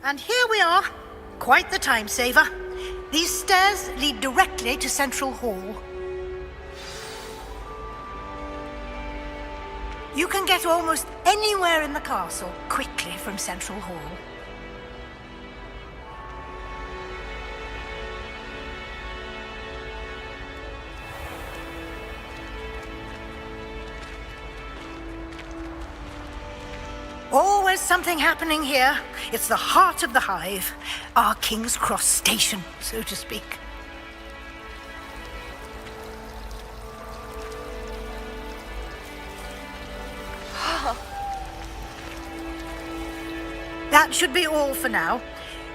And here we are. Quite the time saver. These stairs lead directly to Central Hall. You can get almost anywhere in the castle quickly from Central Hall. Always something happening here. It's the heart of the hive. Our King's Cross station, so to speak. That should be all for now.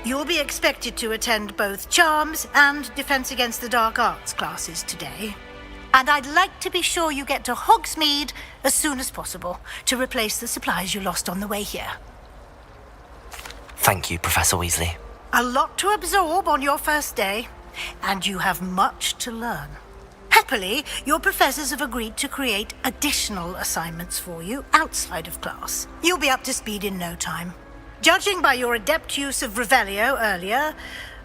You'll be expected to attend both Charms and Defense Against the Dark Arts classes today. And I'd like to be sure you get to Hogsmeade as soon as possible to replace the supplies you lost on the way here. Thank you, Professor Weasley. A lot to absorb on your first day, and you have much to learn. Happily, your professors have agreed to create additional assignments for you outside of class. You'll be up to speed in no time. Judging by your adept use of Revelio earlier,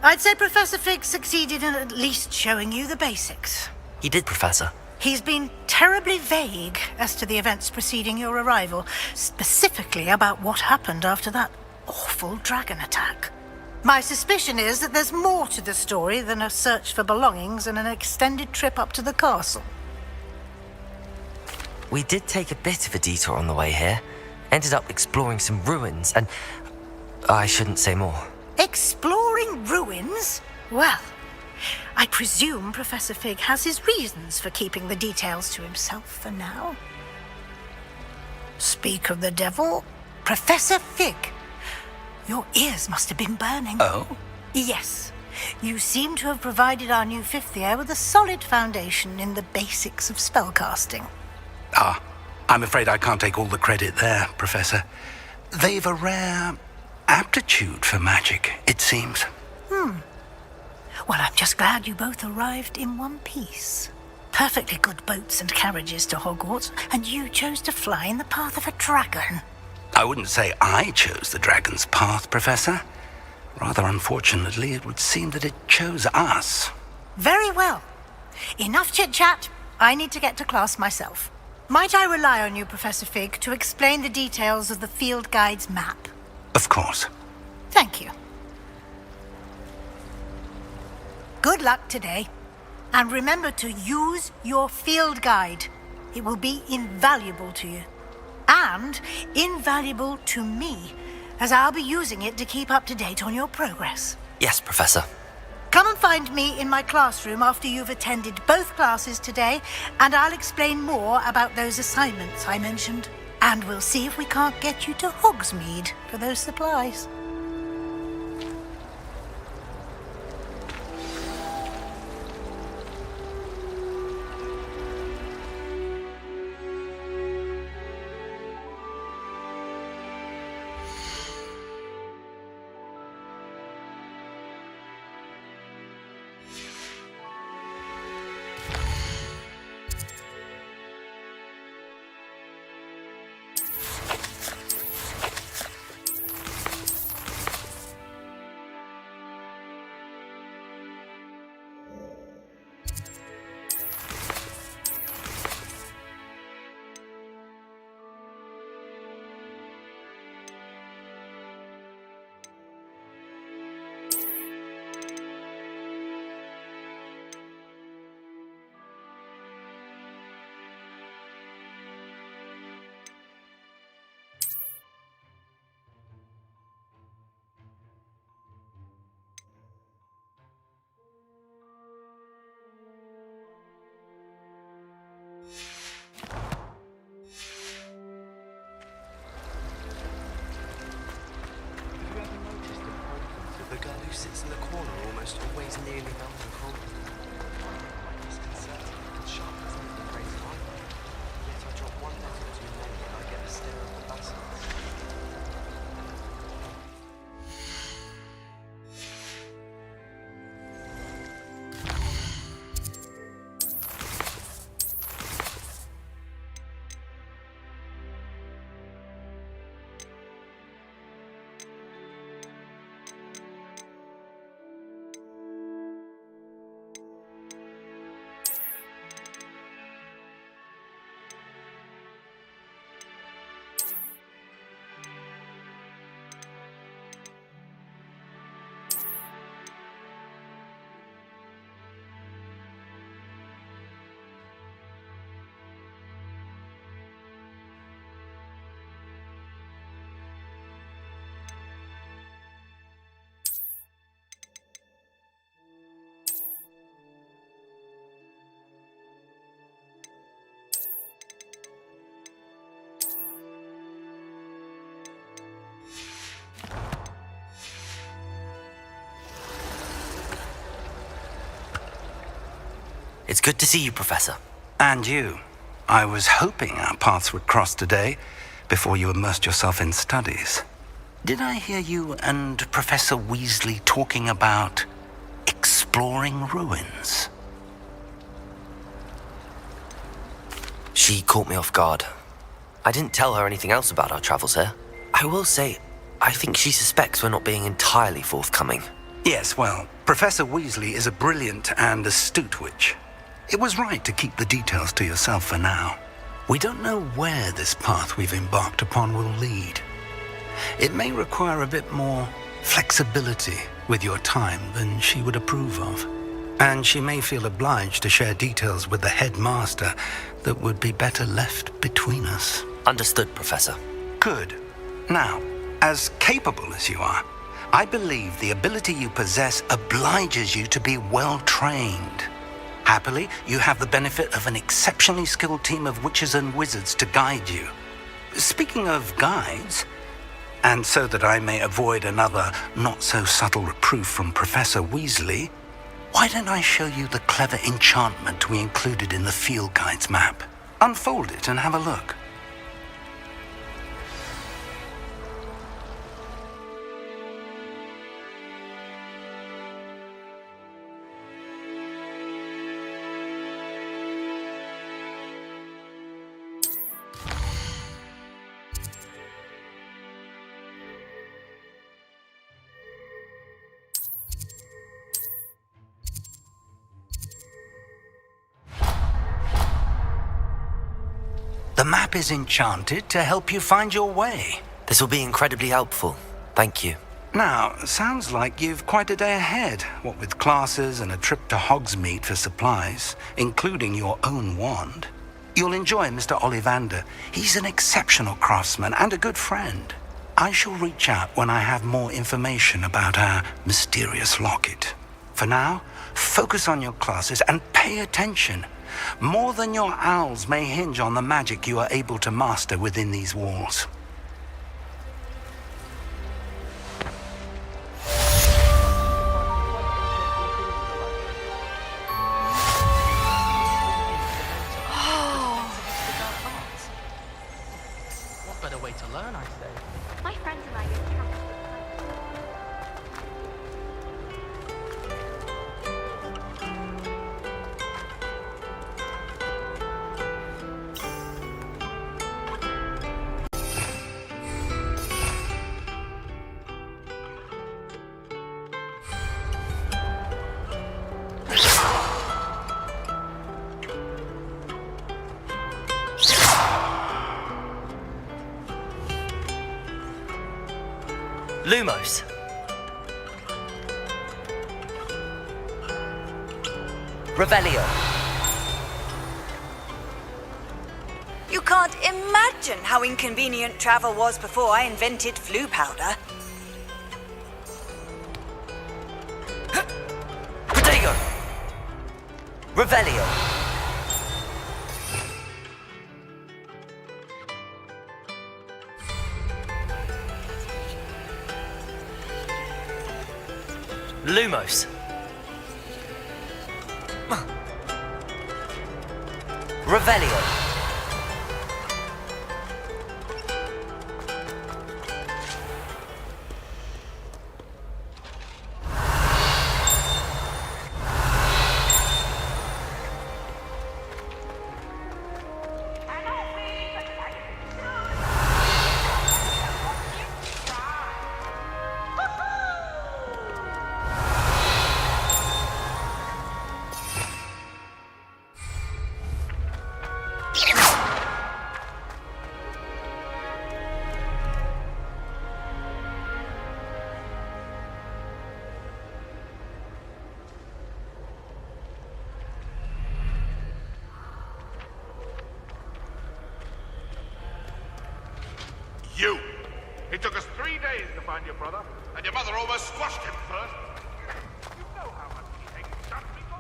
I'd say Professor Fig succeeded in at least showing you the basics. He did, Professor. He's been terribly vague as to the events preceding your arrival, specifically about what happened after that awful dragon attack. My suspicion is that there's more to the story than a search for belongings and an extended trip up to the castle. We did take a bit of a detour on the way here. Ended up exploring some ruins and... I shouldn't say more. Exploring ruins? Well, I presume Professor Fig has his reasons for keeping the details to himself for now. Speak of the devil, Professor Fig. Your ears must have been burning. Oh? Yes. You seem to have provided our new fifth year with a solid foundation in the basics of spellcasting. Ah, I'm afraid I can't take all the credit there, Professor. They've a rare aptitude for magic, it seems. Well, I'm just glad you both arrived in one piece. Perfectly good boats and carriages to Hogwarts, and you chose to fly in the path of a dragon. I wouldn't say I chose the dragon's path, Professor. Rather unfortunately, it would seem that it chose us. Very well. Enough chit-chat. I need to get to class myself. Might I rely on you, Professor Fig, to explain the details of the field guide's map? Of course. Thank you. Good luck today. And remember to use your field guide. It will be invaluable to you. And invaluable to me, as I'll be using it to keep up to date on your progress. Yes, Professor. Come and find me in my classroom after you've attended both classes today, and I'll explain more about those assignments I mentioned. And we'll see if we can't get you to Hogsmeade for those supplies. The girl who sits in the corner almost always nearly melancholy. Disconcerting and sharp as anything raised either. Yet I drop one letter too many and I get a stare of the basilisk. It's good to see you, Professor. And you. I was hoping our paths would cross today before you immersed yourself in studies. Did I hear you and Professor Weasley talking about exploring ruins? She caught me off guard. I didn't tell her anything else about our travels here. I will say, I think she suspects we're not being entirely forthcoming. Yes, well, Professor Weasley is a brilliant and astute witch. It was right to keep the details to yourself for now. We don't know where this path we've embarked upon will lead. It may require a bit more flexibility with your time than she would approve of. And she may feel obliged to share details with the headmaster that would be better left between us. Understood, Professor. Good. Now, as capable as you are, I believe the ability you possess obliges you to be well trained. Happily, you have the benefit of an exceptionally skilled team of witches and wizards to guide you. Speaking of guides, and so that I may avoid another not-so-subtle reproof from Professor Weasley, why don't I show you the clever enchantment we included in the field guide's map? Unfold it and have a look. The map is enchanted to help you find your way. This will be incredibly helpful. Thank you. Now, sounds like you've quite a day ahead, what with classes and a trip to Hogsmeade for supplies, including your own wand. You'll enjoy Mr. Ollivander. He's an exceptional craftsman and a good friend. I shall reach out when I have more information about our mysterious locket. For now, focus on your classes and pay attention. More than your owls may hinge on the magic you are able to master within these walls. What better way to learn, I say? My friends and I go traveling. Lumos. Revelio. You can't imagine how inconvenient travel was before I invented flu powder. Protego. Revelio. Lumos. Revelio. You! It took us 3 days to find your brother, and your mother almost squashed him first. You know how much he hates dumb people?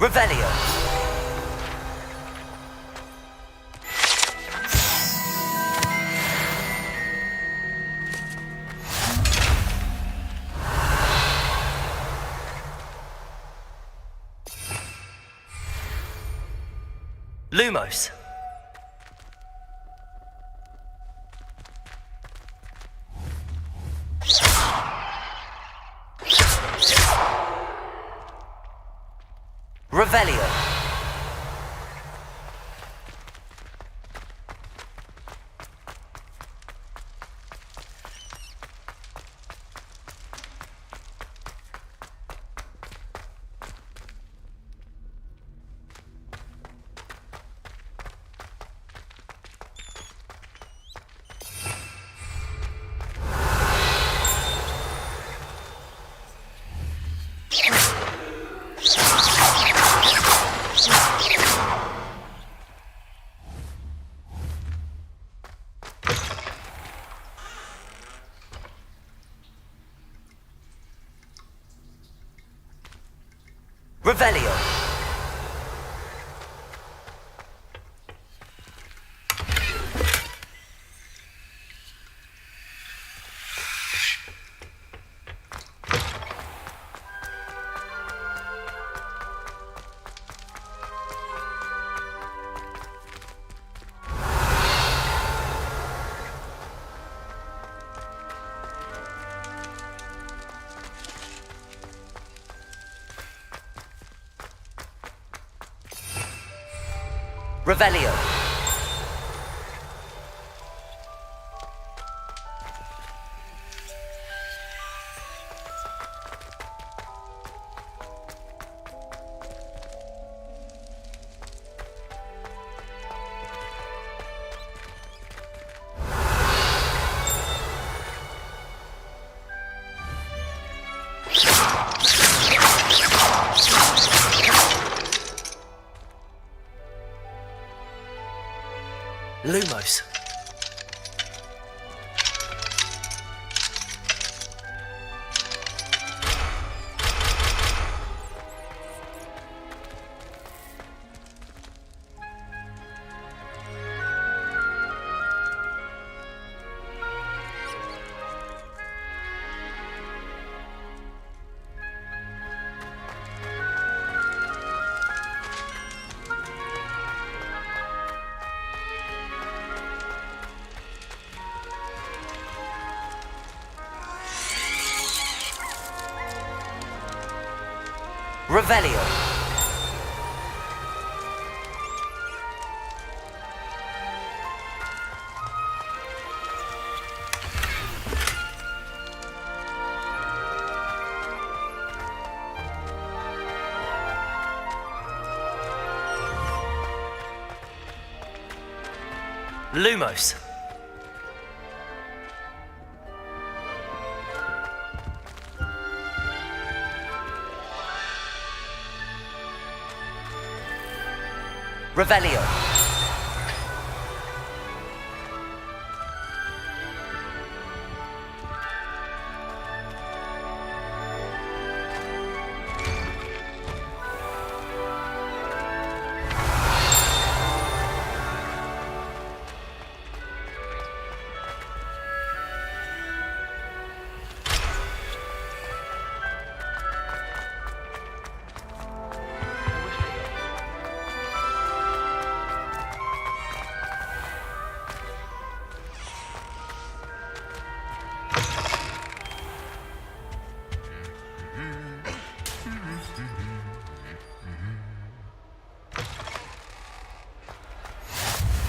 Revelio. Lumos. Revelio. Revelio. Revelio. Lumos. Revelio. Lumos. Revelio.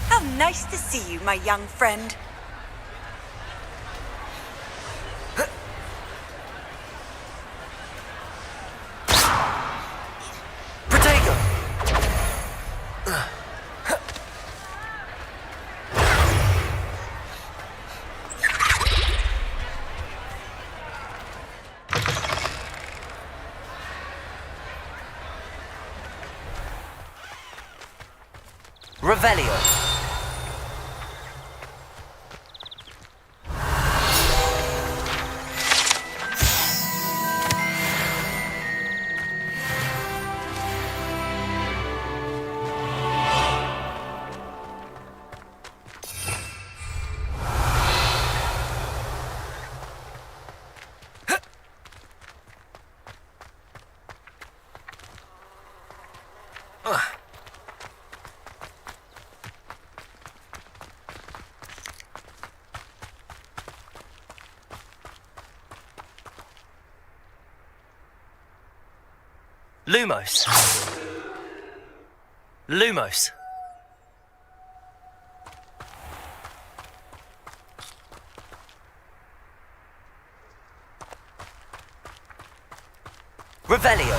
How nice to see you, my young friend. Protego. Revelio. Lumos. Lumos. Revelio.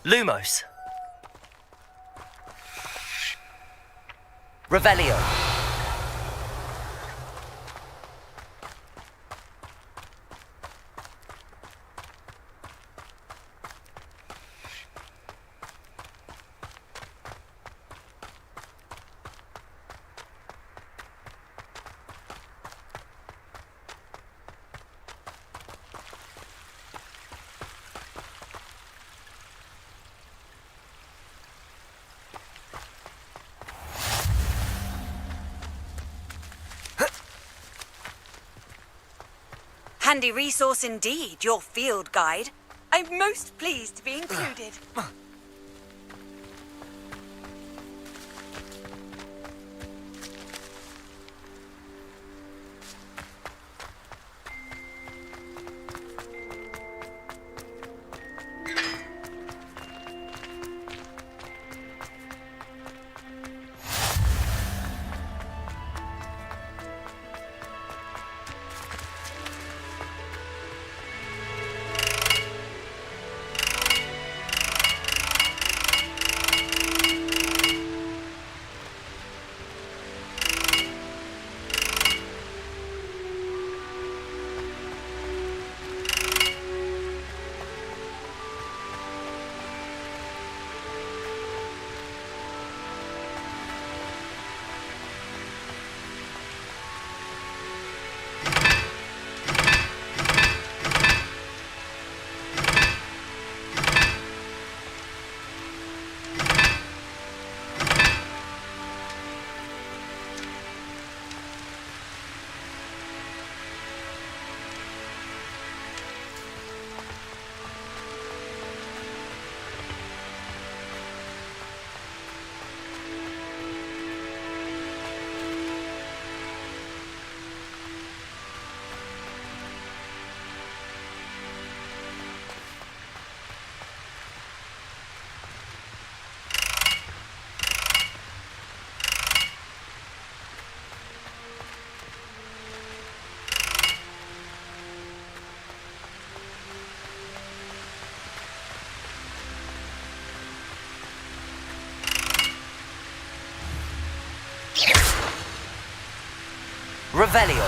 Lumos. Revelio. Handy resource indeed, your field guide. I'm most pleased to be included. Revelio.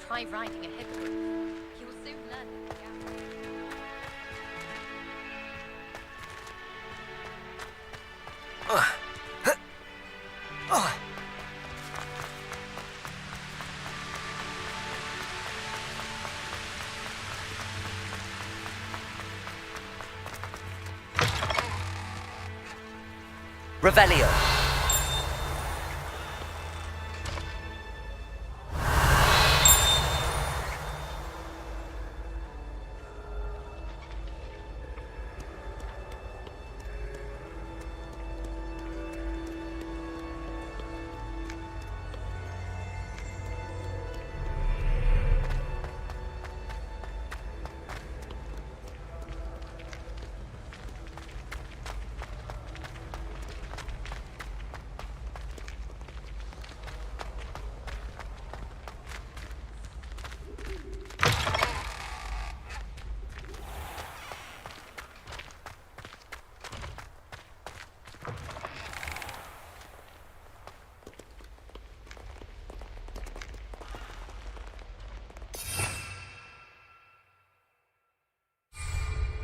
Try riding a hippogriff. You will soon learn the gap. Revelio.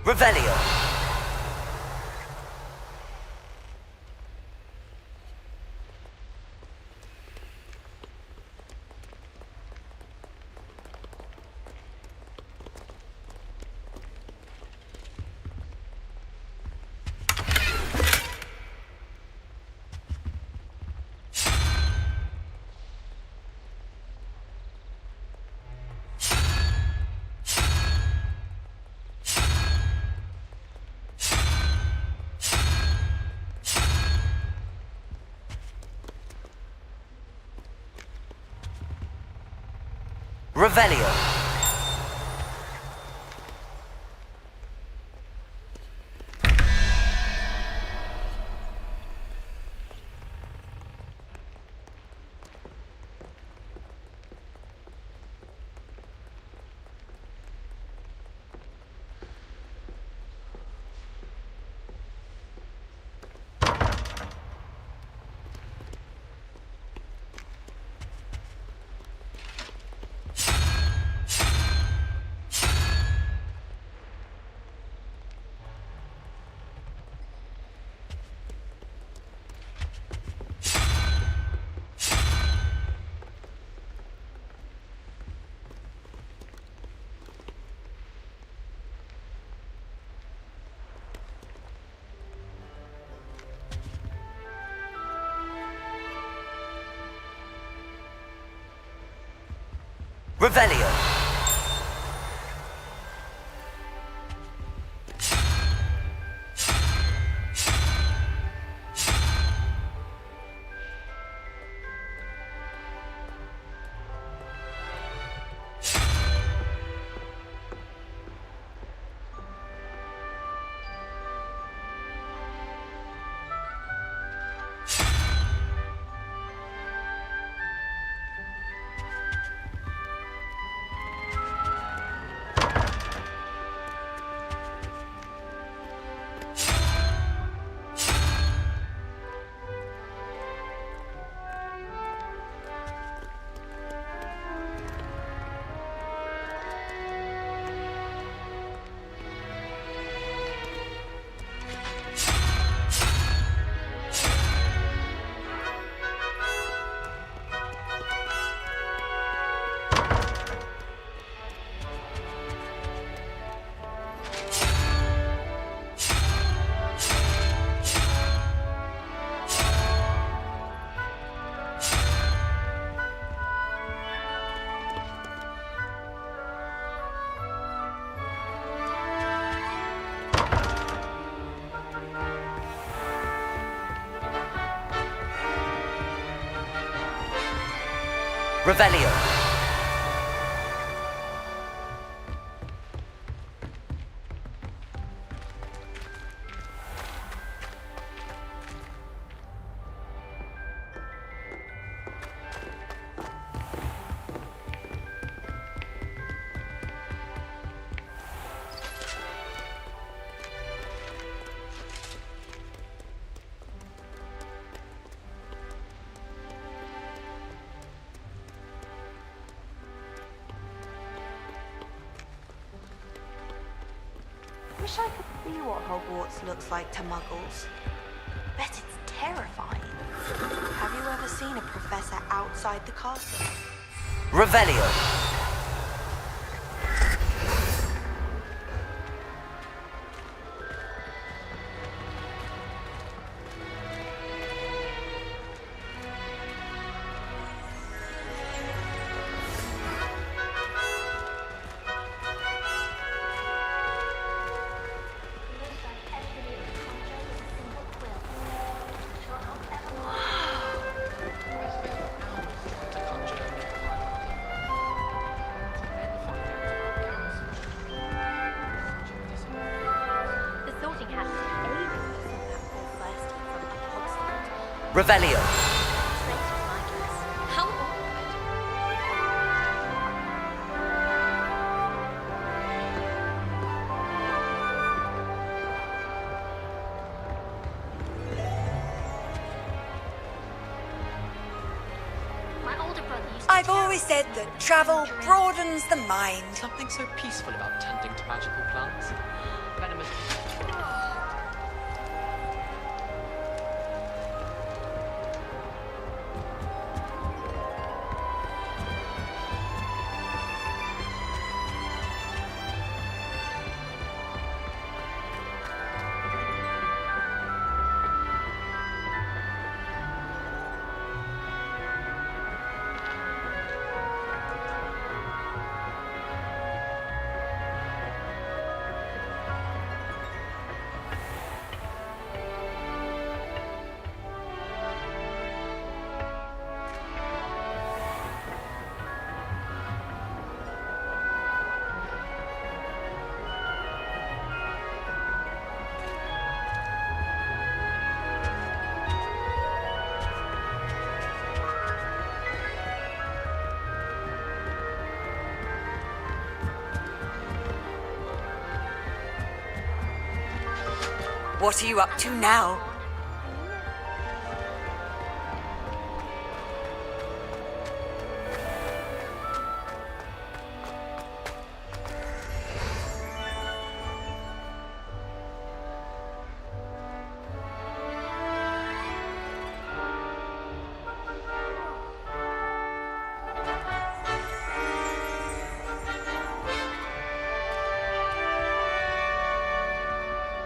Revelio. Revelio. Revelio. Revelio. Wish I could see what Hogwarts looks like to muggles. Bet it's terrifying. Have you ever seen a professor outside the castle? Revelio. The sorting hat took ages to sort that poor first from Oxford. Revelio. Straight to my guess. How awkward. My older brother used to I've always said that travel broadens the mind. Something so peaceful about tending to magical plants. Venomous. What are you up to now?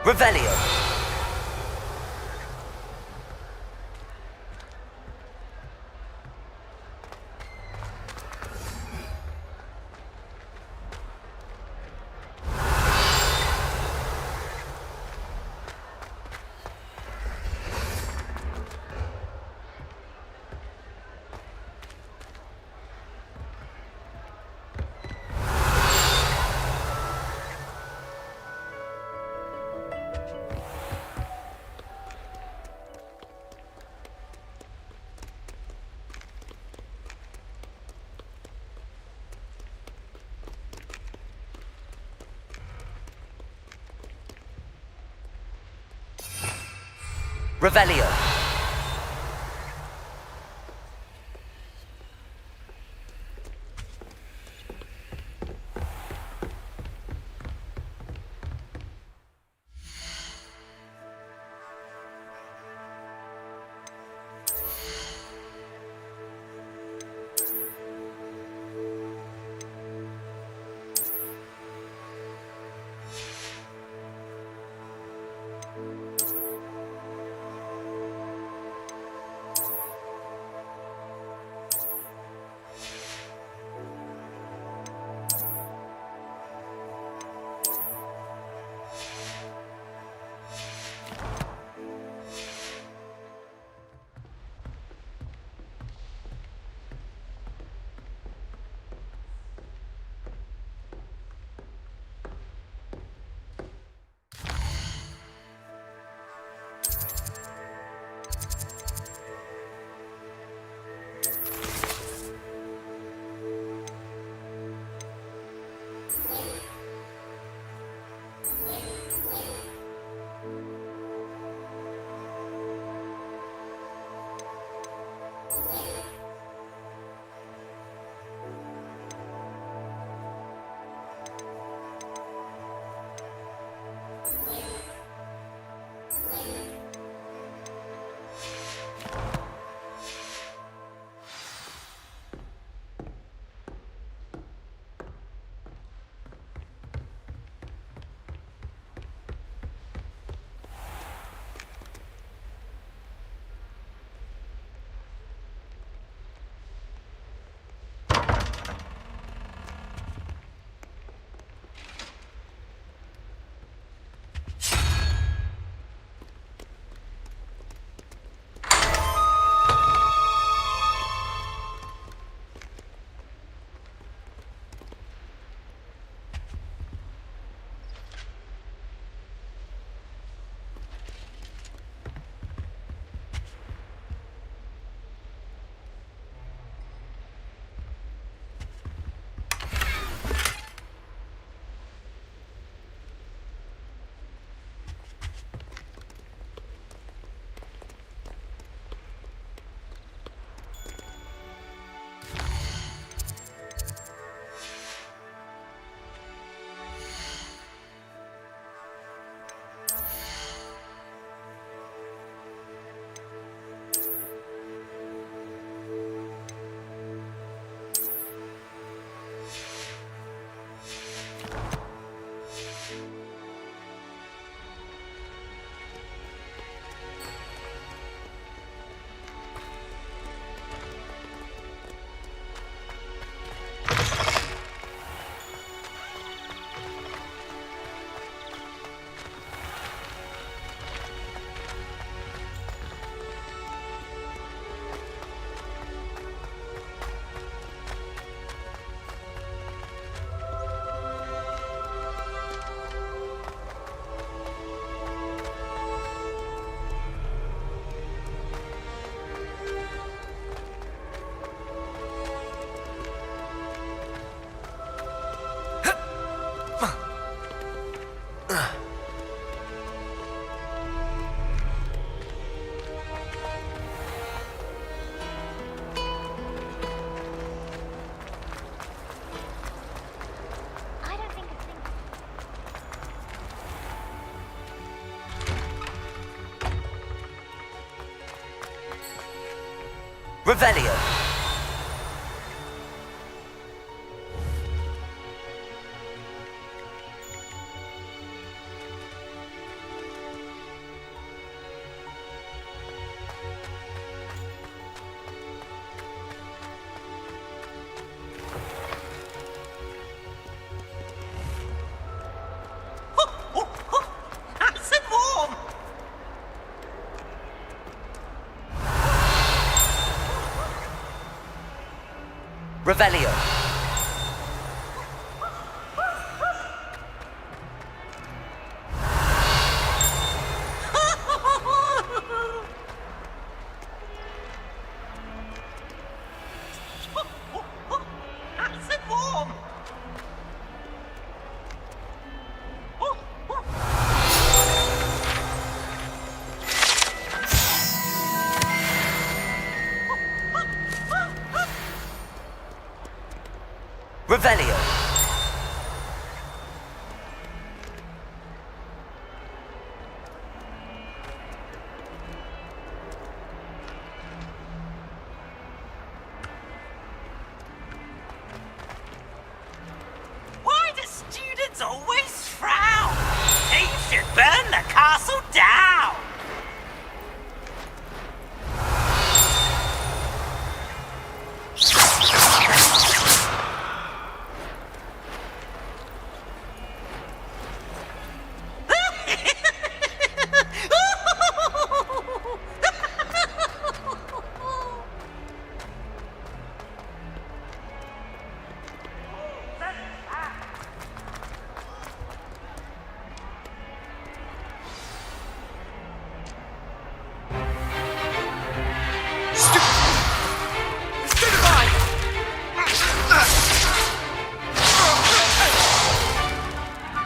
Revelio. Revelio. Revelio. Nice and warm. Revelio. Nice and warm. Revelio. Why do students always frown? They should burn the castle down.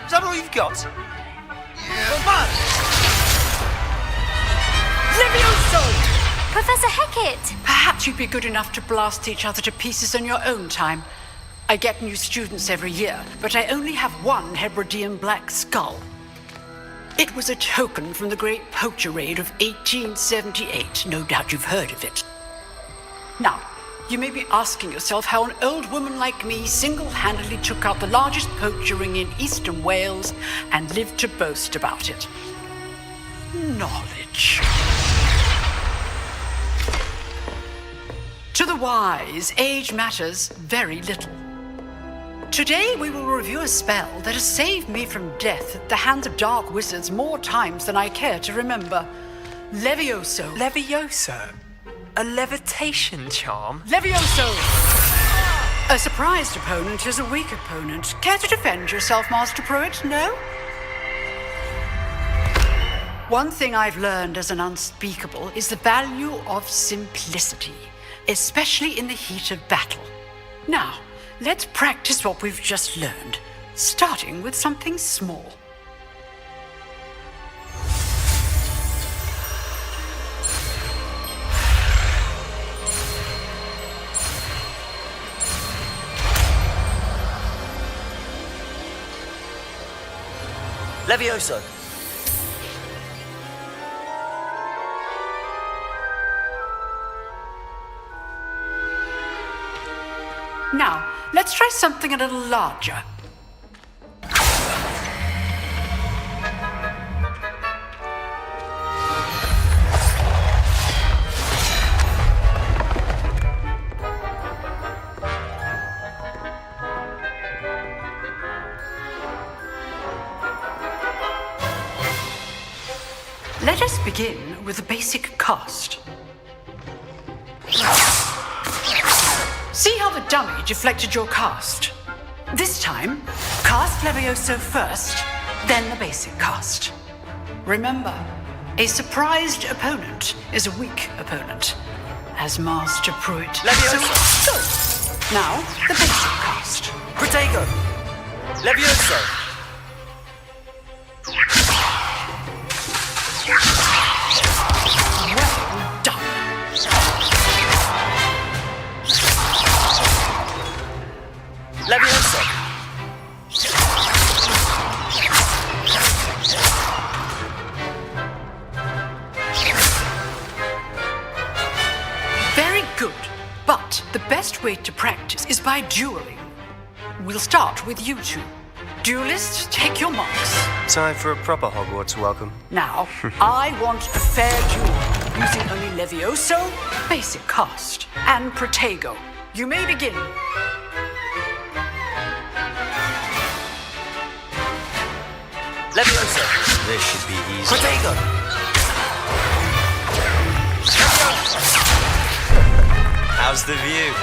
Is that all you've got? Come on! Professor Hecat! Perhaps you'd be good enough to blast each other to pieces on your own time. I get new students every year, but I only have one Hebridean black skull. It was a token from the Great Poacher Raid of 1878. No doubt you've heard of it. Now, you may be asking yourself how an old woman like me single-handedly took out the largest poacher ring in eastern Wales and lived to boast about it. Knowledge. To the wise, age matters very little. Today we will review a spell that has saved me from death at the hands of dark wizards more times than I care to remember. Levioso. Levioso? A levitation charm? Levioso! A surprised opponent is a weak opponent. Care to defend yourself, Master Pruitt? No? One thing I've learned as an unspeakable is the value of simplicity, especially in the heat of battle. Now, let's practice what we've just learned, starting with something small. Levioso. Now, let's try something a little larger. Let us begin with the basic cast. See how the dummy deflected your cast? This time, cast Levioso first, then the basic cast. Remember, a surprised opponent is a weak opponent, as Master Pruitt. Levioso! So, now, the basic cast. Protego. Levioso. Well done. Levioso. Very good. The best way to practice is by dueling. We'll start with you two. Duelists, take your marks. Time for a proper Hogwarts welcome. Now, I want a fair duel, using only Levioso, basic cast, and Protego. You may begin. Leviosa! This should be easy. Protego! How's the view?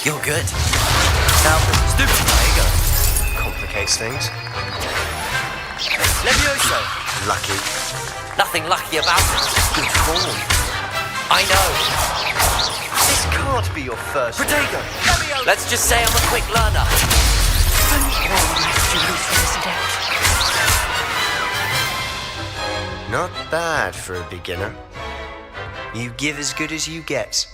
You're good. Now, Stupid Protego. complicates things. Leviosa! Lucky. Nothing lucky about it. Good form. I know. This can't be your first. Protego! Let's just say I'm a quick learner. Only all my students are this adept. Not bad for a beginner. You give as good as you get.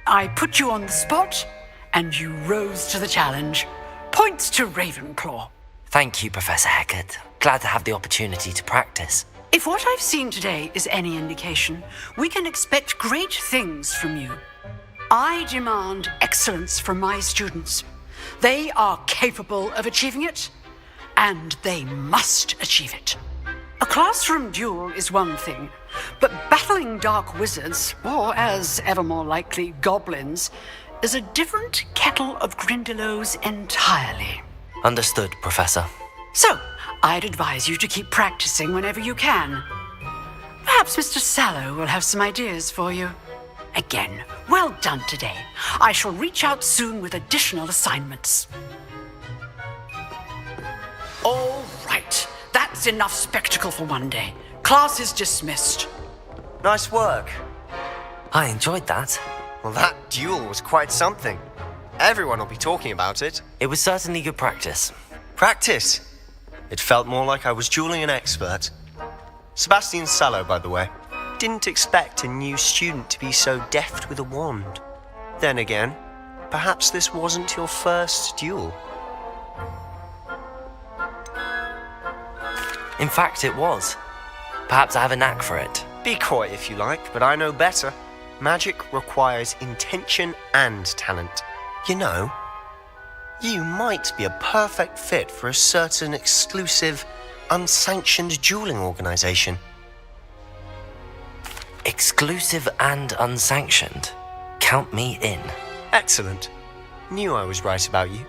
I put you on the spot, and you rose to the challenge. Points to Ravenclaw. Thank you, Professor Hecat. Glad to have the opportunity to practice. If what I've seen today is any indication, we can expect great things from you. I demand excellence from my students. They are capable of achieving it, and they must achieve it. A classroom duel is one thing, but battling dark wizards, or as ever more likely, goblins, is a different kettle of Grindylows entirely. Understood, Professor. So, I'd advise you to keep practicing whenever you can. Perhaps Mr. Sallow will have some ideas for you. Again, well done today. I shall reach out soon with additional assignments. All right, that's enough spectacle for one day. Class is dismissed. Nice work. I enjoyed that. Well, that duel was quite something. Everyone will be talking about it. It was certainly good practice. Practice. It felt more like I was dueling an expert. Sebastian Sallow, by the way. Didn't expect a new student to be so deft with a wand. Then again, perhaps this wasn't your first duel. In fact, it was. Perhaps I have a knack for it. Be coy if you like, but I know better. Magic requires intention and talent. You know, you might be a perfect fit for a certain exclusive, unsanctioned dueling organization. Exclusive and unsanctioned. Count me in. Excellent. Knew I was right about you.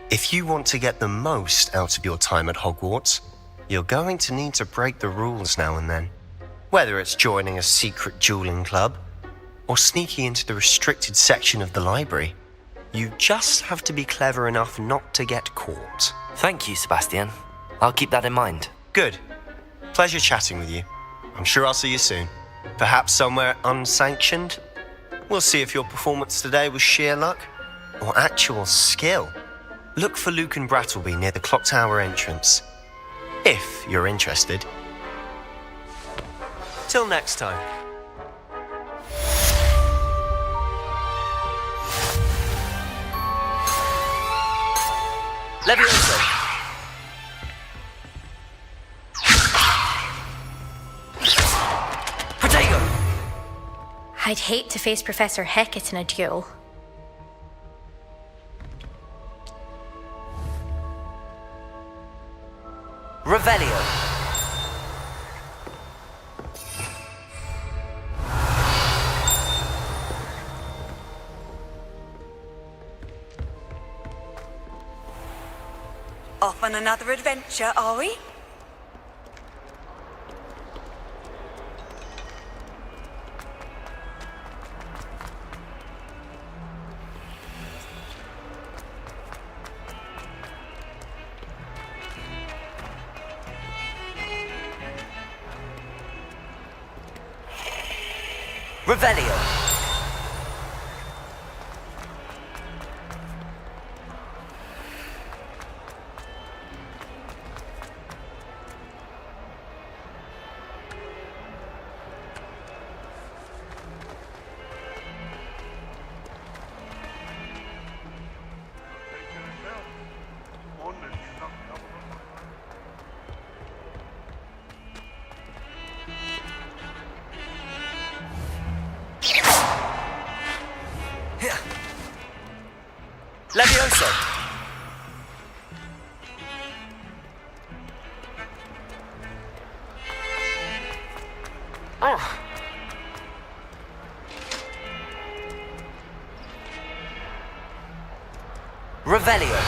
If you want to get the most out of your time at Hogwarts, you're going to need to break the rules now and then. Whether it's joining a secret dueling club, or sneaking into the restricted section of the library, you just have to be clever enough not to get caught. Thank you, Sebastian. I'll keep that in mind. Good. Pleasure chatting with you. I'm sure I'll see you soon. Perhaps somewhere unsanctioned? We'll see if your performance today was sheer luck or actual skill. Look for Luke and Brattleby near the clock tower entrance, if you're interested. Till next time. Leviosa! Protego! I'd hate to face Professor Hecat in a duel. Revelio! Off on another adventure, are we? Revelio! Levioso! Oh. Revelio.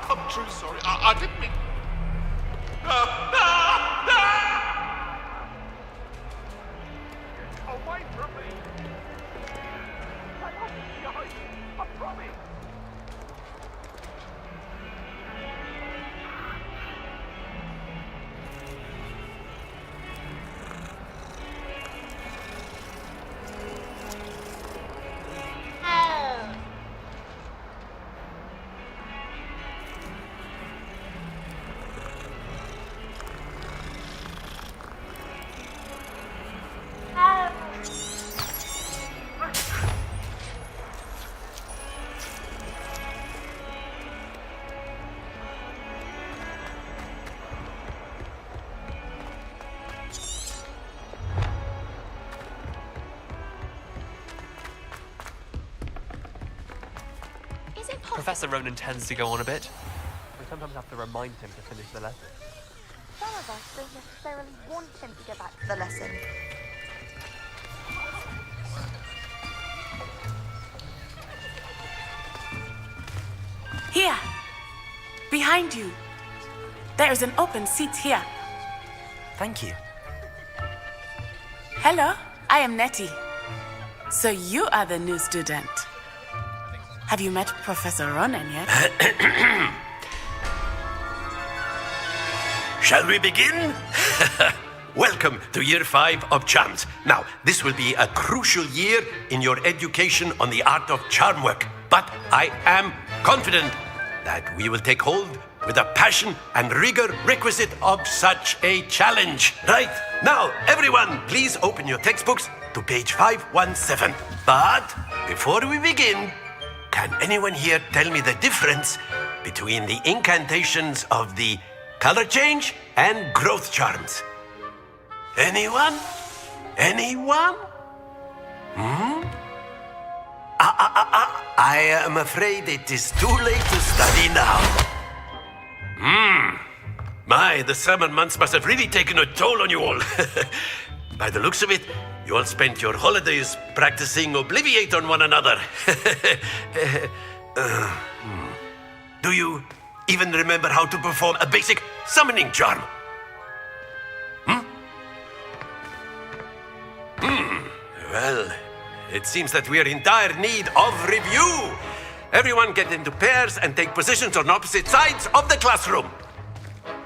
I'm truly sorry. I didn't mean... Away from me! I promise! Is it possible? Professor Ronan tends to go on a bit. We sometimes have to remind him to finish the lesson. Some of us don't necessarily want him to get back to the lesson. Here, behind you. There is an open seat here. Thank you. Hello, I am Nettie. So you are the new student. Have you met Professor Ronan yet? Shall we begin? Welcome to year 5 of charms. Now, this will be a crucial year in your education on the art of charm work. But I am confident that we will take hold with the passion and rigor requisite of such a challenge. Right, now, everyone, please open your textbooks to page 517. But before we begin, can anyone here tell me the difference between the incantations of the color change and growth charms? Anyone? Anyone? I am afraid it is too late to study now. My, the summer months must have really taken a toll on you all. By the looks of it, you all spent your holidays practicing Obliviate on one another. Do you even remember how to perform a basic summoning charm? Well, it seems that we are in dire need of review. Everyone get into pairs and take positions on opposite sides of the classroom.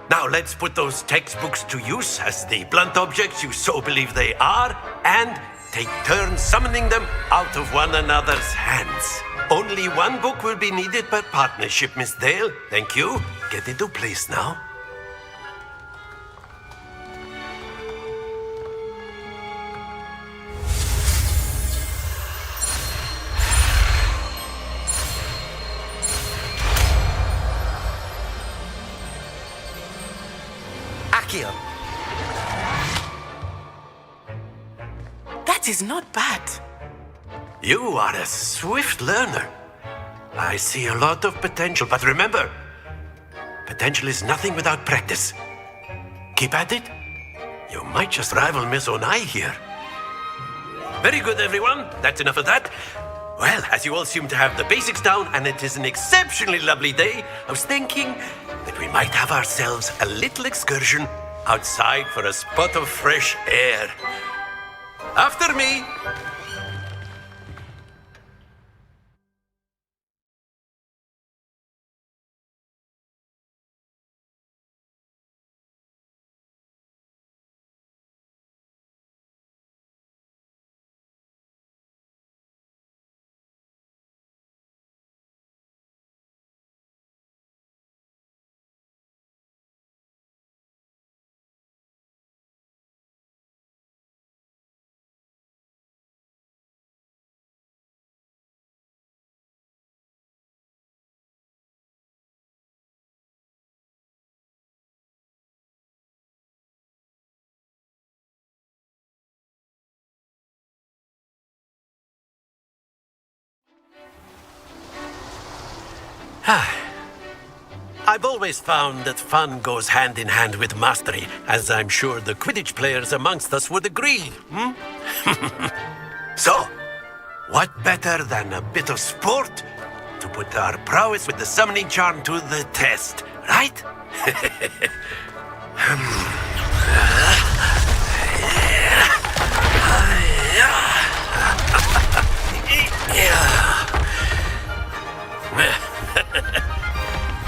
Now let's put those textbooks to use as the blunt objects you so believe they are, and take turns summoning them out of one another's hands. Only one book will be needed per partnership, Miss Dale. Thank you. Get into place now. Accio. That is not bad. You are a swift learner. I see a lot of potential, but remember, potential is nothing without practice. Keep at it. You might just rival Miss Onai here. Very good, everyone. That's enough of that. Well, as you all seem to have the basics down, and it is an exceptionally lovely day, I was thinking that we might have ourselves a little excursion outside for a spot of fresh air. After me. I've always found that fun goes hand in hand with mastery, as I'm sure the Quidditch players amongst us would agree. So, what better than a bit of sport to put our prowess with the summoning charm to the test, right?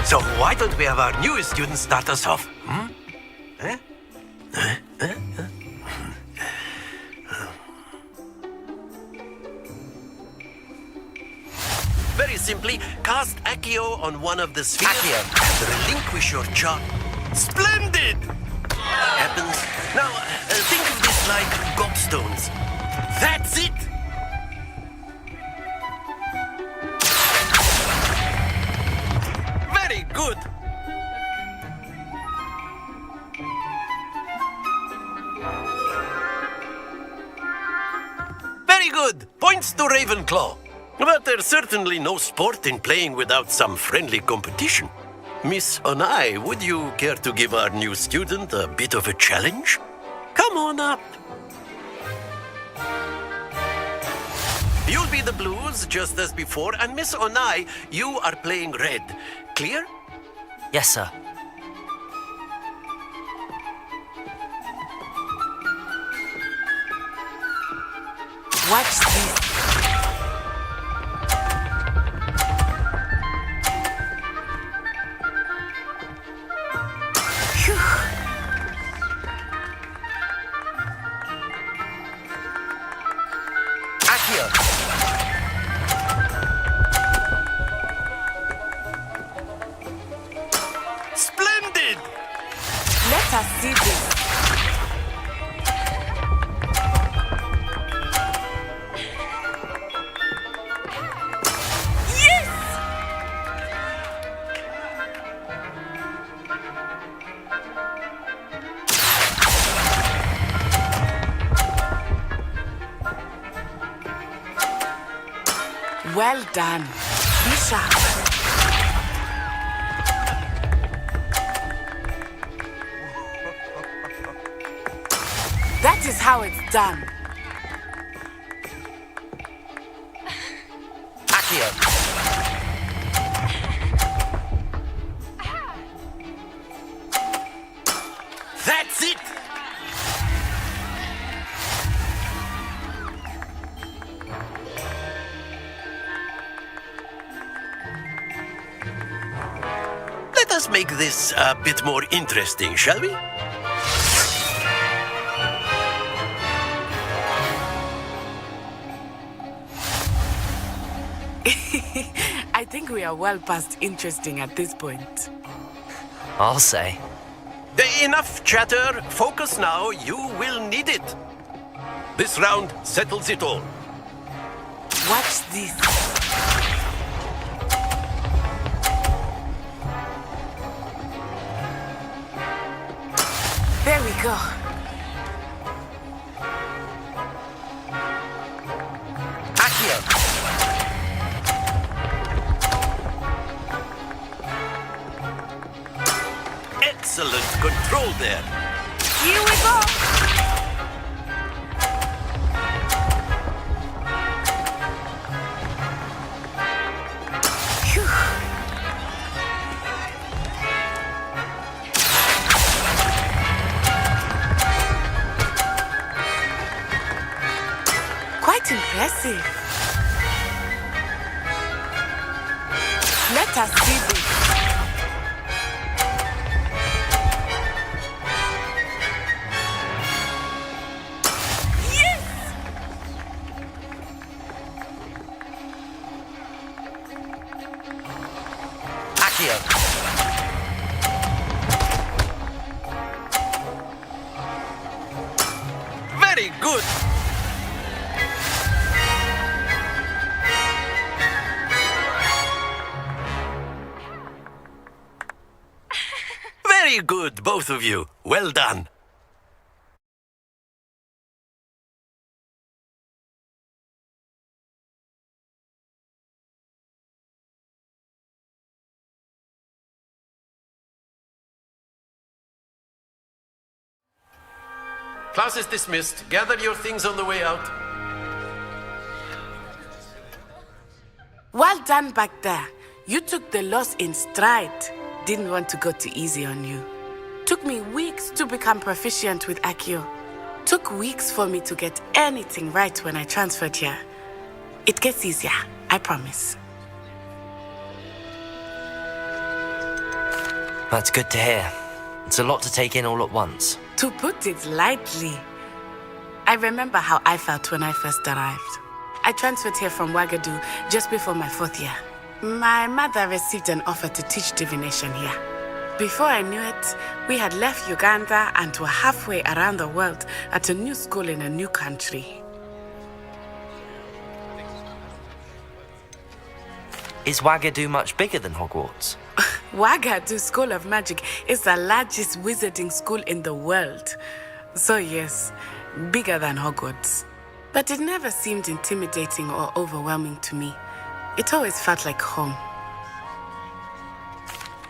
So why don't we have our newest student start us off? Very simply, cast Accio on one of the spheres and relinquish your charm. Splendid! Happens. Now, think of this like gobstones. That's it! Very good! Very good! Points to Ravenclaw. But there's certainly no sport in playing without some friendly competition. Miss Onai, would you care to give our new student a bit of a challenge? Come on up. You'll be the blues, just as before, and Miss Onai, you are playing red. Clear? Yes, sir. Watch this. Accio! Splendid! Let us see this. Well done. Be sharp. That is how it's done. Accio! That's it! Let us make this a bit more interesting, shall we? I think we are well past interesting at this point. I'll say. Enough chatter. Focus now. You will need it. This round settles it all. Watch this. There we go. Accio! Excellent control there. Here we go! Quite impressive. Let us see this. Accio! Very good. Very good, both of you. Well done. class is dismissed. Gather your things on the way out. Well done back there. You took the loss in stride. Didn't want to go too easy on you. Took me weeks to become proficient with Accio. Took weeks for me to get anything right when I transferred here. It gets easier, I promise. That's good to hear. It's a lot to take in all at once. To put it lightly, I remember how I felt when I first arrived. I transferred here from Wagadu just before my 4th year. My mother received an offer to teach divination here. Before I knew it, we had left Uganda and were halfway around the world at a new school in a new country. Is Wagadu much bigger than Hogwarts? Wagadu School of Magic is the largest wizarding school in the world. So yes, bigger than Hogwarts. But it never seemed intimidating or overwhelming to me. It always felt like home.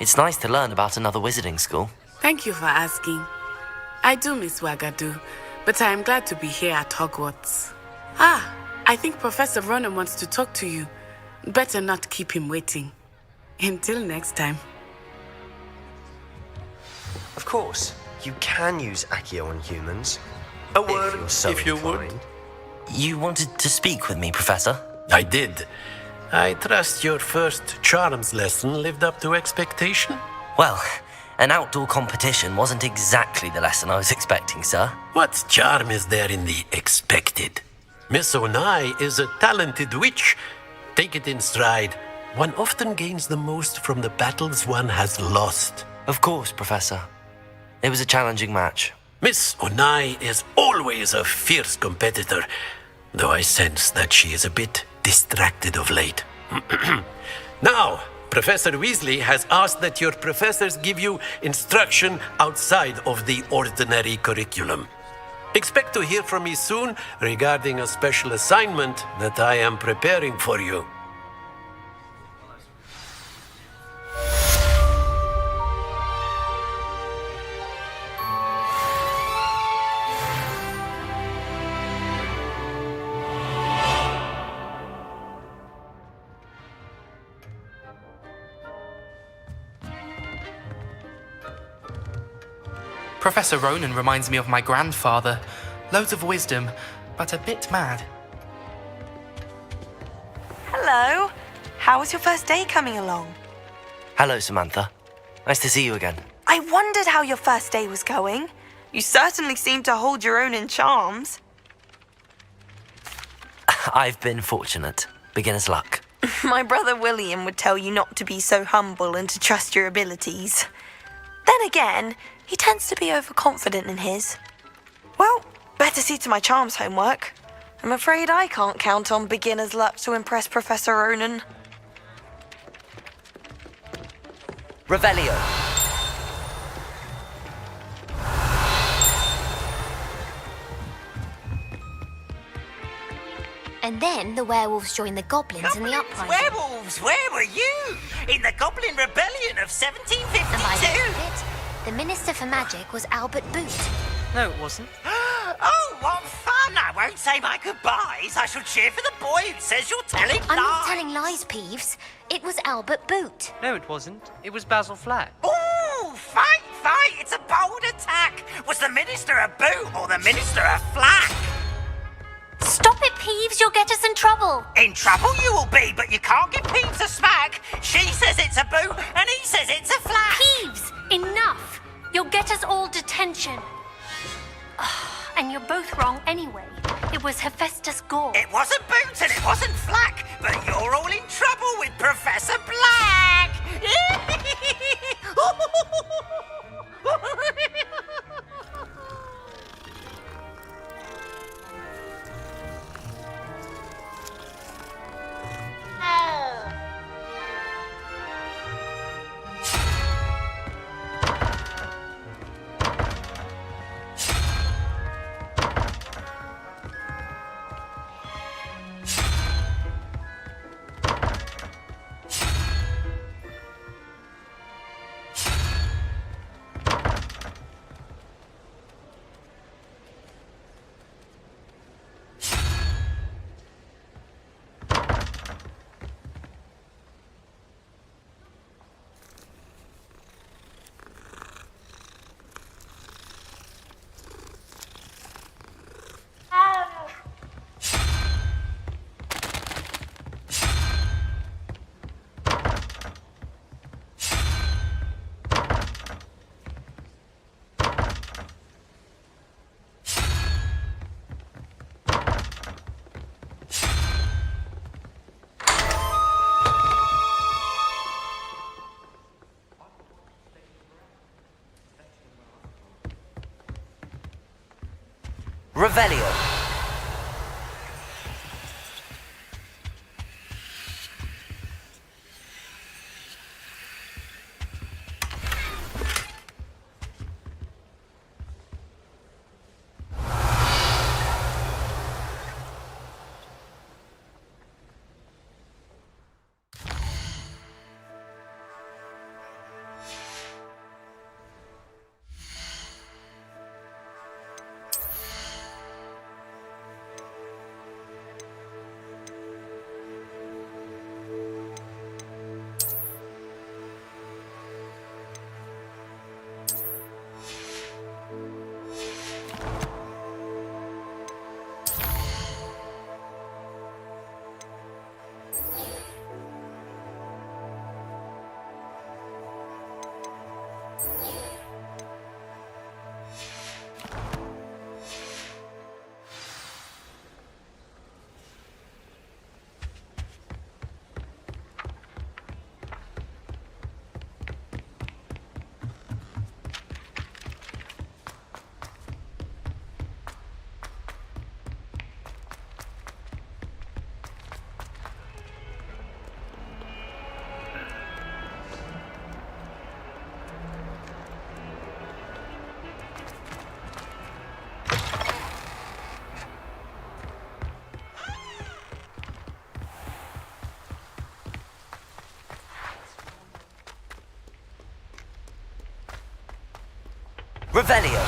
It's nice to learn about another wizarding school. Thank you for asking. I do miss Wagadu, but I am glad to be here at Hogwarts. I think Professor Ronan wants to talk to you. Better not keep him waiting. Until next time. Of course, you can use Accio on humans. A word, if you would. You wanted to speak with me, Professor? I did. I trust your first charms lesson lived up to expectation? Well, an outdoor competition wasn't exactly the lesson I was expecting, sir. What charm is there in the expected? Miss Onai is a talented witch. Take it in stride. One often gains the most from the battles one has lost. Of course, Professor. It was a challenging match. Miss Onai is always a fierce competitor, though I sense that she is a bit distracted of late. Now, Professor Weasley has asked that your professors give you instruction outside of the ordinary curriculum. Expect to hear from me soon regarding a special assignment that I am preparing for you. Professor Ronan reminds me of my grandfather. Loads of wisdom, but a bit mad. Hello. How was your first day coming along? Hello, Samantha. Nice to see you again. I wondered how your first day was going. You certainly seem to hold your own in charms. I've been fortunate. Beginner's luck. My brother William would tell you not to be so humble and to trust your abilities. Then again, he tends to be overconfident in his. Well, better see to my charms homework. I'm afraid I can't count on beginner's luck to impress Professor Ronan. Revelio. And then the werewolves joined the goblins in the uprising. Werewolves, where were you? In the Goblin Rebellion of 1752? And by the end of it, the Minister for Magic was Albert Boot. No, it wasn't. Oh, what fun! I won't say my goodbyes. I shall cheer for the boy who says you're telling lies. I'm not telling lies, Peeves. It was Albert Boot. No, it wasn't. It was Basil Flack. Ooh, fight! It's a bold attack. Was the Minister a boot or the Minister a flack? Stop it, Peeves. You'll get us in trouble. In trouble you will be, but you can't give Peeves a smack. She says it's a boot and he says it's a flack. Peeves, enough. You'll get us all detention. And you're both wrong anyway. It was Hephaestus Gore. It wasn't Boots and it wasn't Flack, but you're all in trouble with Professor Black. Revelio. Revelio.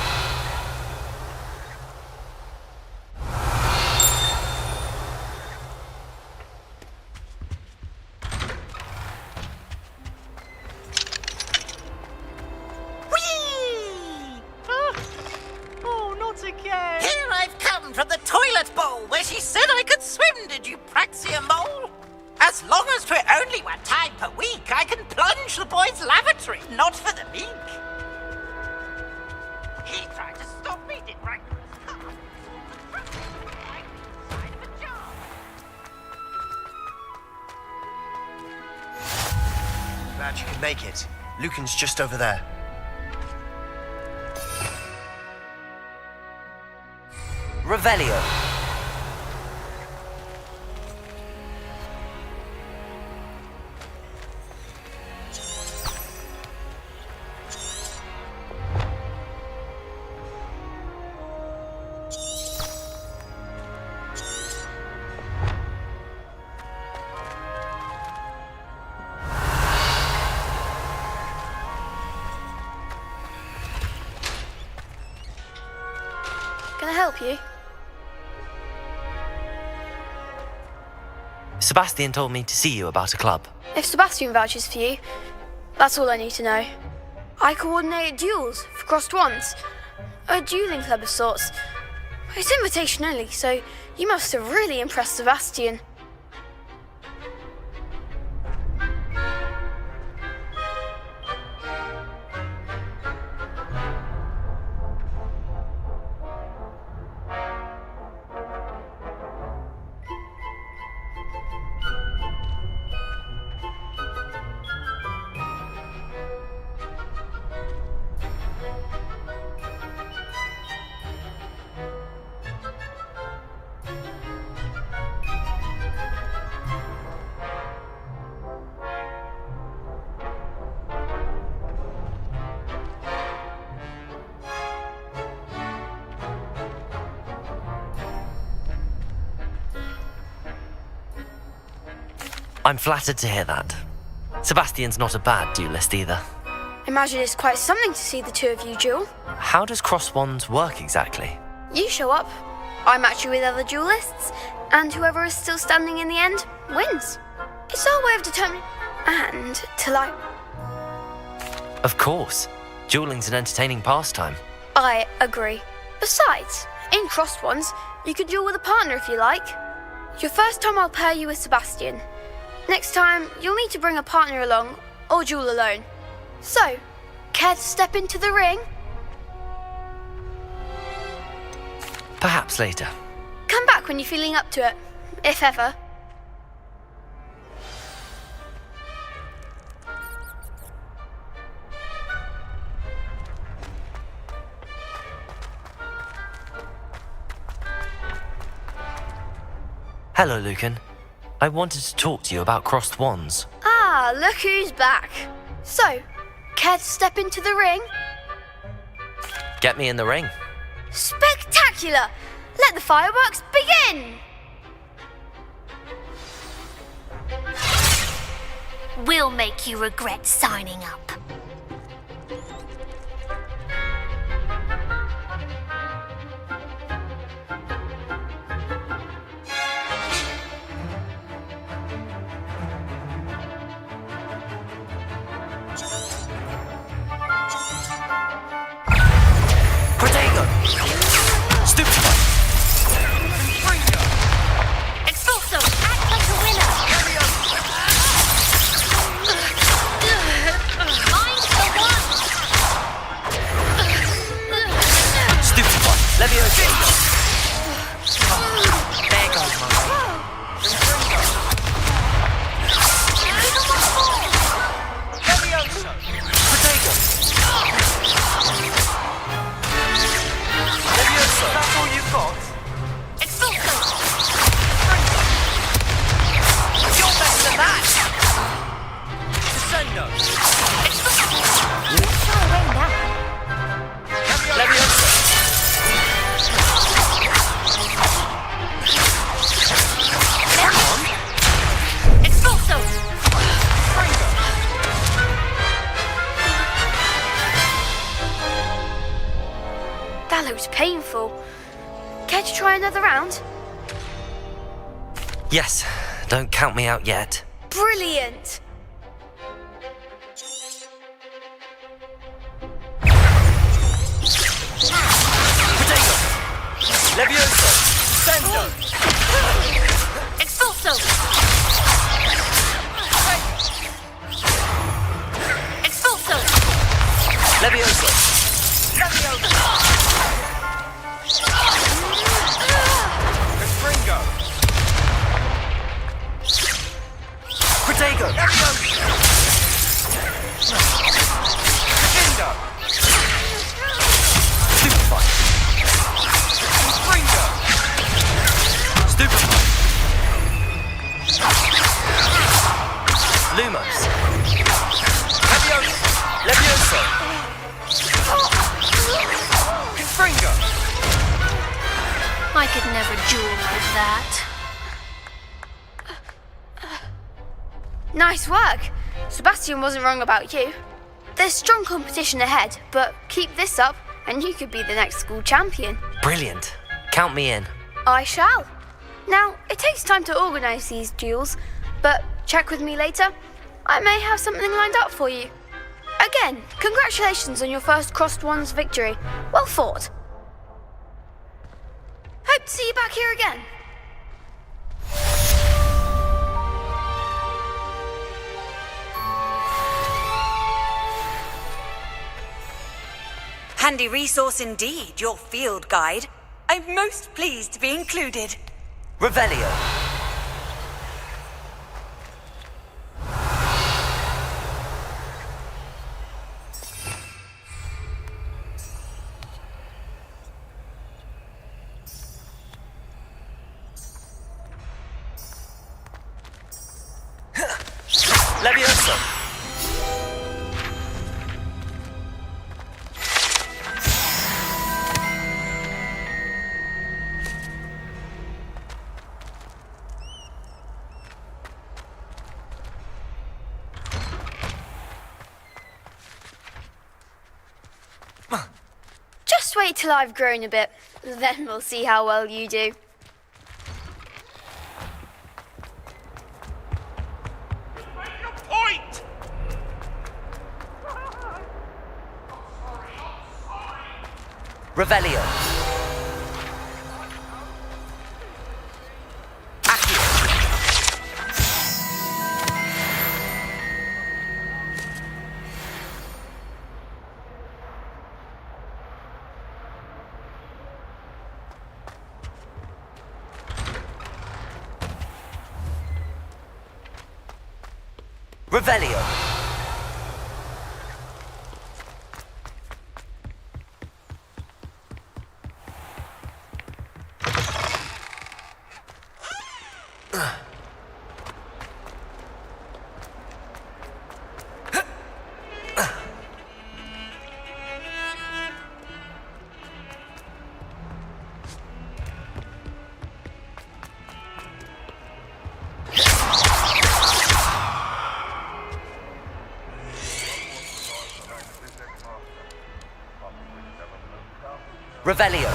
Oh, not again. Here I've come from the toilet bowl where she said I could swim, did you praxia mole? As long as 'twere only one time per week, I can plunge the boys' lavatory, not for the meek. He tried to stop me, did Rancorous come? Inside of a jar. Glad you can make it. Lucan's just over there. Revelio. Can I help you? Sebastian told me to see you about a club. If Sebastian vouches for you, that's all I need to know. I coordinate duels for crossed wands. A dueling club of sorts. It's invitation only, so you must have really impressed Sebastian. I'm flattered to hear that. Sebastian's not a bad duelist either. Imagine it's quite something to see the two of you duel. How does cross wands work exactly? You show up, I match you with other duelists, and whoever is still standing in the end wins. It's our way of determining and to like. Of course. Dueling's an entertaining pastime. I agree. Besides, in crossed ones, you can duel with a partner if you like. Your first time I'll pair you with Sebastian. Next time, you'll need to bring a partner along, or duel alone. So, care to step into the ring? Perhaps later. Come back when you're feeling up to it, if ever. Hello, Lucan. I wanted to talk to you about crossed wands. Ah, look who's back. So, care to step into the ring? Get me in the ring. Spectacular! Let the fireworks begin! We'll make you regret signing up. Protego! Stupefy! Expulso! Act like a winner! Mind the one! Stupefy! Levioso! There goes my way. Levioso! Protego! Levioso! That's all you've got? Expulso! You're better than that! Descendo! Far away now. Levioso! Expulso! That looks painful. Care to try another round? Yes, don't count me out yet. Brilliant! Protego! Levioso! Descendo! Expulso! Expulso! Levioso! Respringo! Protego! Descendo! Stupefy! Respringo! Stupefy! Lumos! Levioso! Respringo! I could never duel like that. Nice work! Sebastian wasn't wrong about you. There's strong competition ahead, but keep this up and you could be the next school champion. Brilliant. Count me in. I shall. Now, it takes time to organise these duels, but check with me later. I may have something lined up for you. Again, congratulations on your first Crossed Wands victory. Well fought. Hope to see you back here again. Handy resource indeed, your field guide. I'm most pleased to be included. Revelio. Levioso. Just wait till I've grown a bit, then we'll see how well you do. Point! Revelio. Accio. Revelio. Revelio.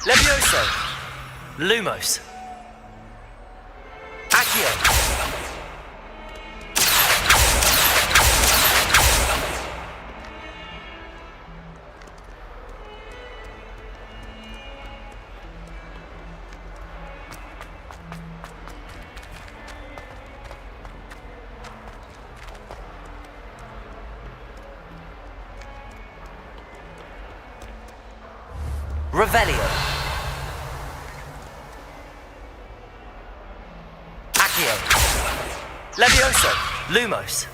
Levioso. Lumos. Accio. Revelio. Accio. Levioso. Lumos.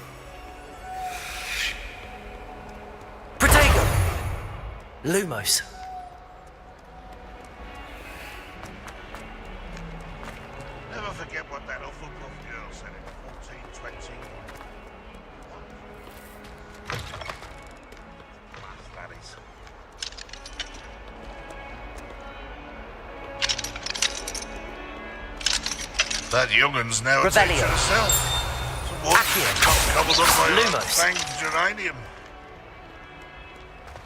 Protego. Lumos. Never forget what that awful buff girl said in 1420. That is. That young'un's now attached to herself. Some water cobbled up by a fanged geranium.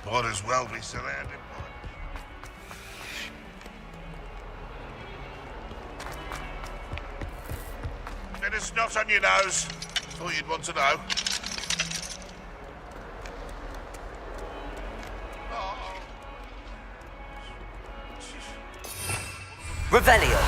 Might as well be surrounded by. Bit of snot on your nose. Thought you'd want to know. Revelio.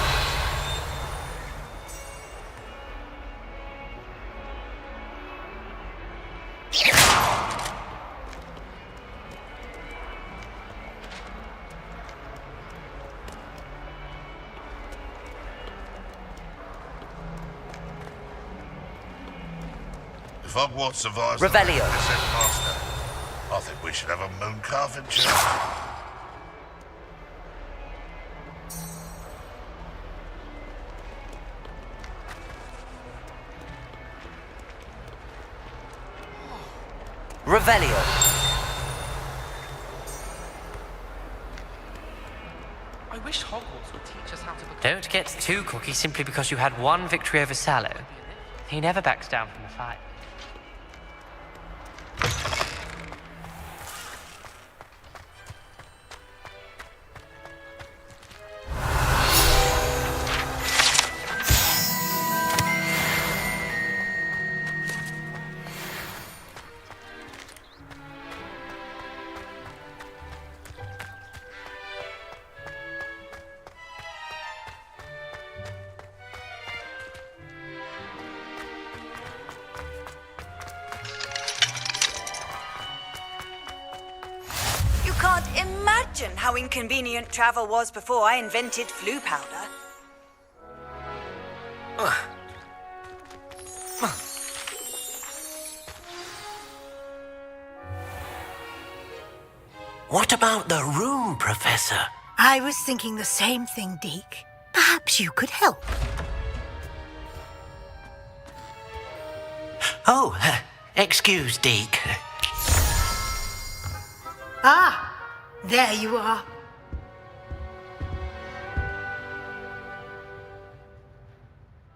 If Hogwarts survives Revelio. the Master, I think we should have a moon carving church. Revelio. I wish Hogwarts would teach us how to become... Don't get too cocky simply because you had one victory over Sallow. He never backs down from a fight. Can't imagine how inconvenient travel was before I invented flu powder. What about the room, Professor? I was thinking the same thing, Deke. Perhaps you could help. Oh, excuse, Deke. Ah, there you are.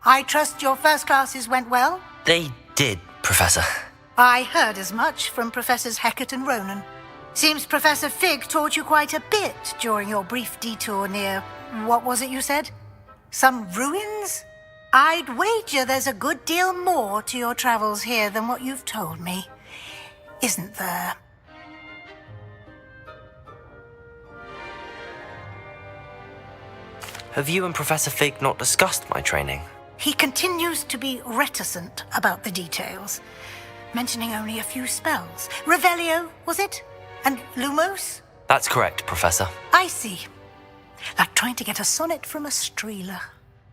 I trust your first classes went well? They did, Professor. I heard as much from Professors Hecat and Ronan. Seems Professor Fig taught you quite a bit during your brief detour near... what was it you said? Some ruins? I'd wager there's a good deal more to your travels here than what you've told me. Isn't there? Have you and Professor Fig not discussed my training? He continues to be reticent about the details, mentioning only a few spells. Revelio, was it? And Lumos? That's correct, Professor. I see. Like trying to get a sonnet from a streeler.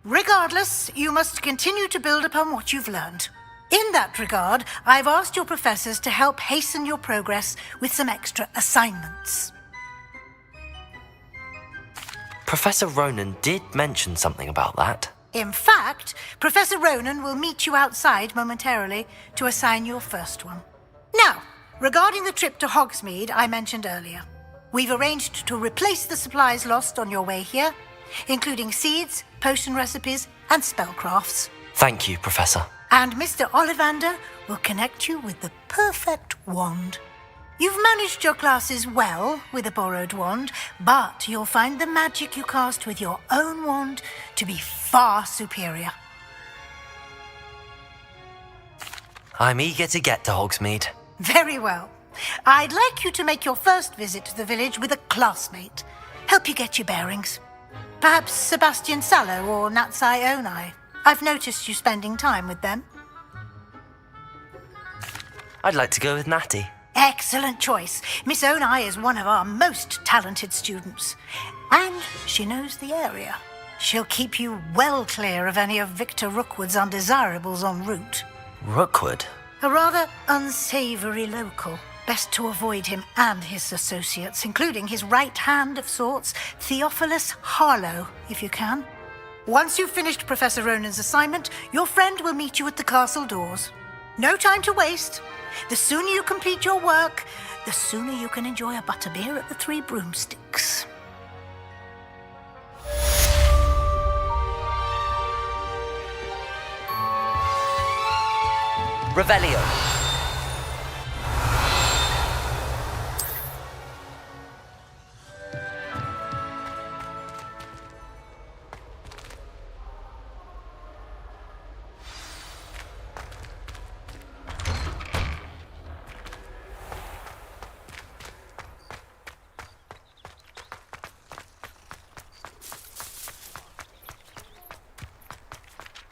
Regardless, you must continue to build upon what you've learned. In that regard, I've asked your professors to help hasten your progress with some extra assignments. Professor Ronan did mention something about that. In fact, Professor Ronan will meet you outside momentarily to assign your first one. Now, regarding the trip to Hogsmeade I mentioned earlier, we've arranged to replace the supplies lost on your way here, including seeds, potion recipes, and spellcrafts. Thank you, Professor. And Mr. Ollivander will connect you with the perfect wand. You've managed your classes well with a borrowed wand, but you'll find the magic you cast with your own wand to be far superior. I'm eager to get to Hogsmeade. Very well. I'd like you to make your first visit to the village with a classmate. Help you get your bearings. Perhaps Sebastian Sallow or Natsai Onai. I've noticed you spending time with them. I'd like to go with Natty. Excellent choice. Miss Onai is one of our most talented students. And she knows the area. She'll keep you well clear of any of Victor Rookwood's undesirables en route. Rookwood? A rather unsavory local. Best to avoid him and his associates, including his right hand of sorts, Theophilus Harlow, if you can. Once you've finished Professor Ronan's assignment, your friend will meet you at the castle doors. No time to waste. The sooner you complete your work, the sooner you can enjoy a butterbeer at the Three Broomsticks. Revelio.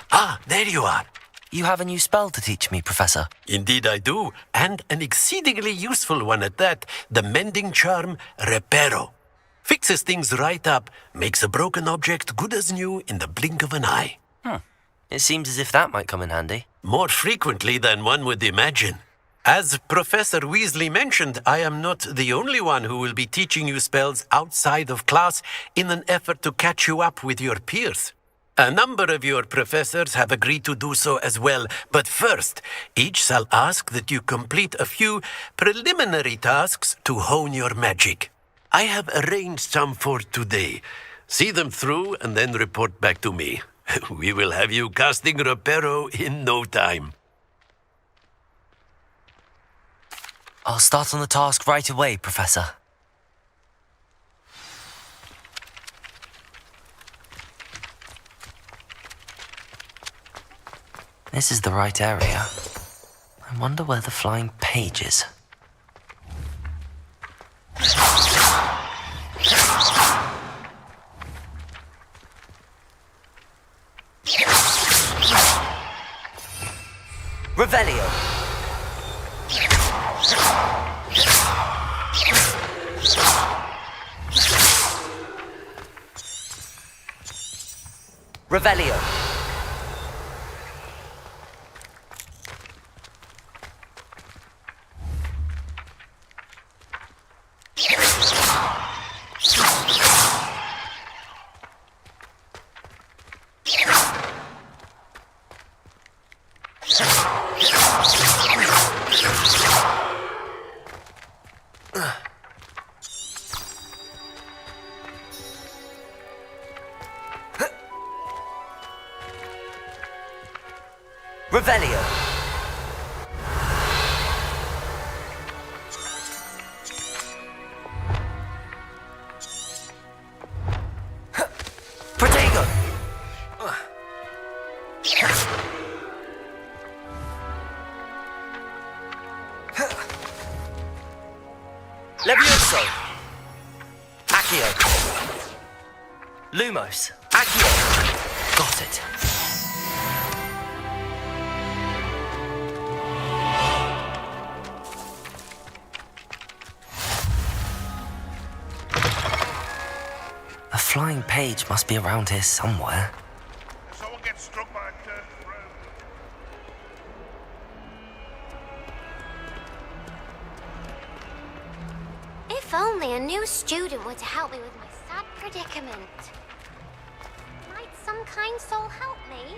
Ah, there you are. You have a new spell to teach me, Professor. Indeed I do, and an exceedingly useful one at that, the mending charm Reparo. Fixes things right up, makes a broken object good as new in the blink of an eye. It seems as if that might come in handy. More frequently than one would imagine. As Professor Weasley mentioned, I am not the only one who will be teaching you spells outside of class in an effort to catch you up with your peers. A number of your professors have agreed to do so as well, but first, each shall ask that you complete a few preliminary tasks to hone your magic. I have arranged some for today. See them through and then report back to me. We will have you casting Reparo in no time. I'll start on the task right away, Professor. This is the right area. I wonder where the flying page is. Revelio. Revelio. Revelio. Protego. Levioso. Accio. Lumos. Accio. Got it. A flying page must be around here somewhere. Someone gets struck by a cursed road. If only a new student were to help me with my sad predicament. Might some kind soul help me?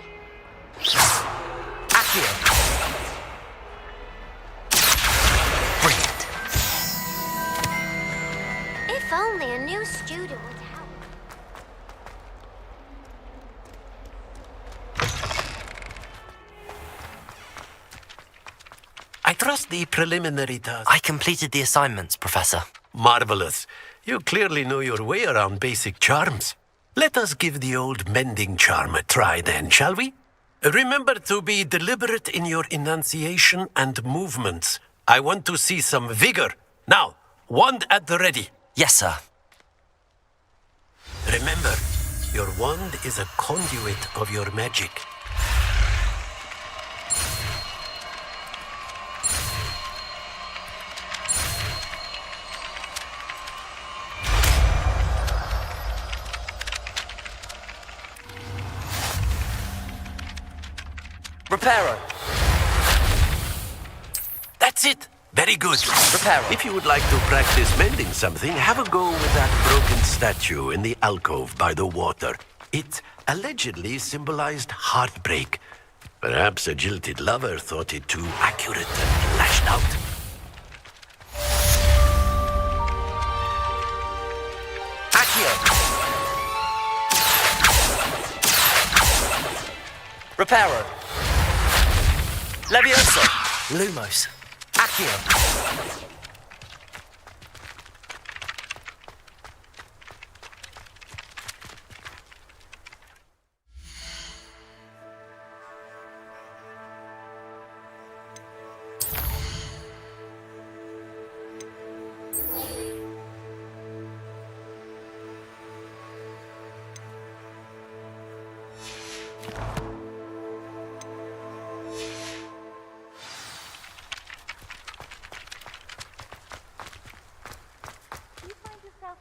Accio. Brilliant. If only a new student were to help me. I trust the preliminary task. I completed the assignments, Professor. Marvelous. You clearly know your way around basic charms. Let us give the old mending charm a try then, shall we? Remember to be deliberate in your enunciation and movements. I want to see some vigor. Now, wand at the ready. Yes, sir. Remember, your wand is a conduit of your magic. Reparo. That's it. Very good. Reparo. If you would like to practice mending something, have a go with that broken statue in the alcove by the water. It allegedly symbolized heartbreak. Perhaps a jilted lover thought it too accurate and lashed out. Accio. Reparo. Levioso. Lumos. Accio.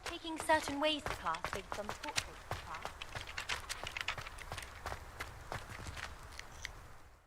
Taking certain ways to class based on the portrait.